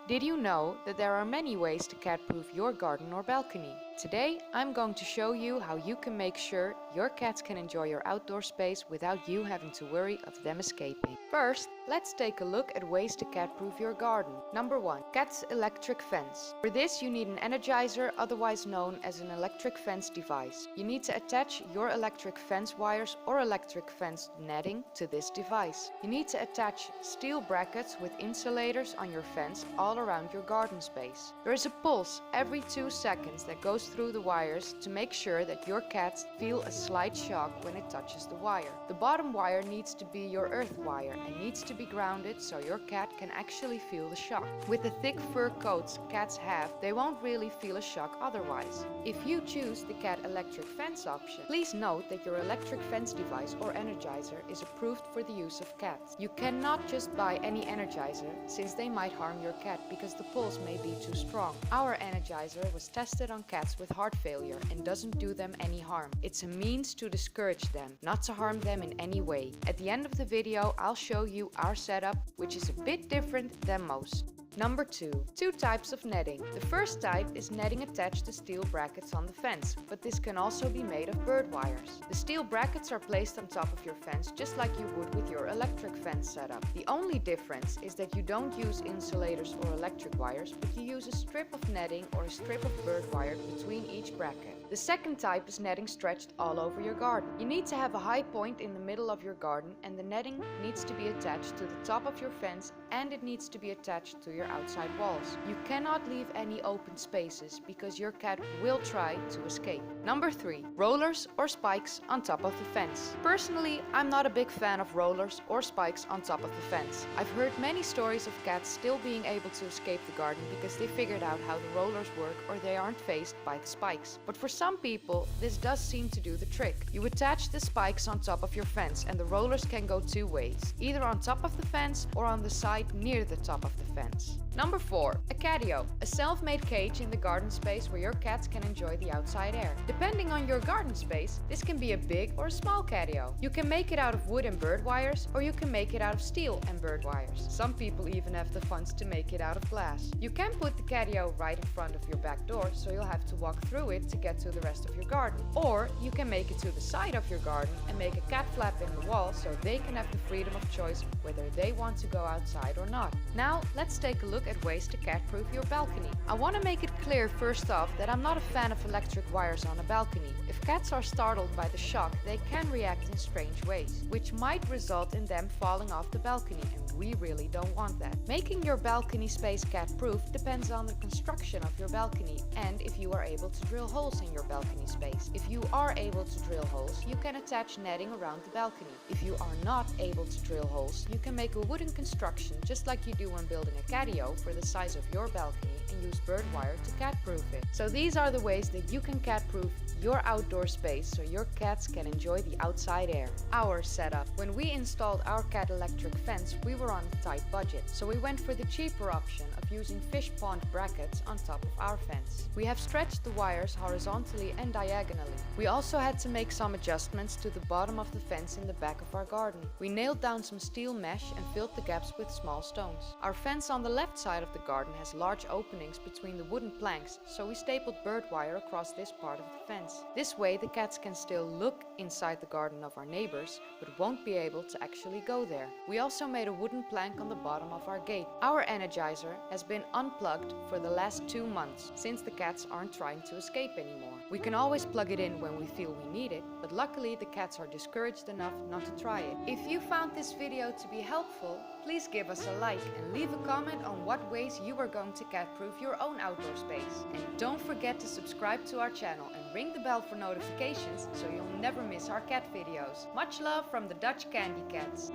Did you know that there are many ways to cat-proof your garden or balcony? Today, I'm going to show you how you can make sure your cats can enjoy your outdoor space without you having to worry of them escaping. First, let's take a look at ways to cat-proof your garden. Number 1. Cat's electric fence. For this, you need an energizer, otherwise known as an electric fence device. You need to attach your electric fence wires or electric fence netting to this device. You need to attach steel brackets with insulators on your fence all around your garden space. There is a pulse every 2 seconds that goes through the wires to make sure that your cats feel a slight shock when it touches the wire. The bottom wire needs to be your earth wire and needs to be grounded so your cat can actually feel the shock. With the thick fur coats cats have, they won't really feel a shock otherwise. If you choose the cat electric fence option, please note that your electric fence device or energizer is approved for the use of cats. You cannot just buy any energizer since they might harm your cat because the pulse may be too strong. Our energizer was tested on cats with heart failure and doesn't do them any harm. It's a means to discourage them, not to harm them in any way. At the end of the video, I'll show you our setup, which is a bit different than most. Number 2. Two types of netting. The first type is netting attached to steel brackets on the fence, but this can also be made of bird wires. The steel brackets are placed on top of your fence just like you would with your electric fence setup. The only difference is that you don't use insulators or electric wires, but you use a strip of netting or a strip of bird wire between each bracket. The second type is netting stretched all over your garden. You need to have a high point in the middle of your garden, and the netting needs to be attached to the top of your fence and it needs to be attached to your outside walls. You cannot leave any open spaces because your cat will try to escape. Number 3. Rollers or spikes on top of the fence. Personally, I'm not a big fan of rollers or spikes on top of the fence. I've heard many stories of cats still being able to escape the garden because they figured out how the rollers work or they aren't fazed by the spikes. But for some people, this does seem to do the trick. You attach the spikes on top of your fence and the rollers can go 2 ways, either on top of the fence or on the side near the top of the fence. Number 4. A catio. A self-made cage in the garden space where your cats can enjoy the outside air. Depending on your garden space, this can be a big or a small catio. You can make it out of wood and bird wires, or you can make it out of steel and bird wires. Some people even have the funds to make it out of glass. You can put the catio right in front of your back door, so you'll have to walk through it to get to the rest of your garden. Or you can make it to the side of your garden and make a cat flap in the wall so they can have the freedom of choice whether they want to go outside or not. Now, let's take a look at ways to cat-proof your balcony. I want to make it clear first off that I'm not a fan of electric wires on a balcony. If cats are startled by the shock, they can react in strange ways, which might result in them falling off the balcony, and we really don't want that. Making your balcony space cat-proof depends on the construction of your balcony and if you are able to drill holes in your balcony space. If you are able to drill holes, you can attach netting around the balcony. If you are not able to drill holes, you can make a wooden construction just like you do when building a catio for the size of your balcony and use bird wire to cat-proof it. So these are the ways that you can cat-proof your outdoor space so your cats can enjoy the outside air. Our setup. When we installed our cat electric fence, we were on a tight budget, so we went for the cheaper option of using fish pond brackets on top of our fence. We have stretched the wires horizontally and diagonally. We also had to make some adjustments to the bottom of the fence in the back of our garden. We nailed down some steel mesh and filled the gaps with small stones. Our fence on the left side of the garden has large openings between the wooden planks, so we stapled bird wire across this part of the fence. This way the cats can still look inside the garden of our neighbors, but won't be able to actually go there. We also made a wooden plank on the bottom of our gate. Our energizer has been unplugged for the last 2 months, since the cats aren't trying to escape anymore. We can always plug it in when we feel we need it, but luckily the cats are discouraged enough not to try it. If you found this video to be helpful, please give us a like and leave a comment on what ways you are going to cat-proof your own outdoor space. And don't forget to subscribe to our channel and ring the bell for notifications so you'll never miss our cat videos. Much love from the Dutch Candy Cats.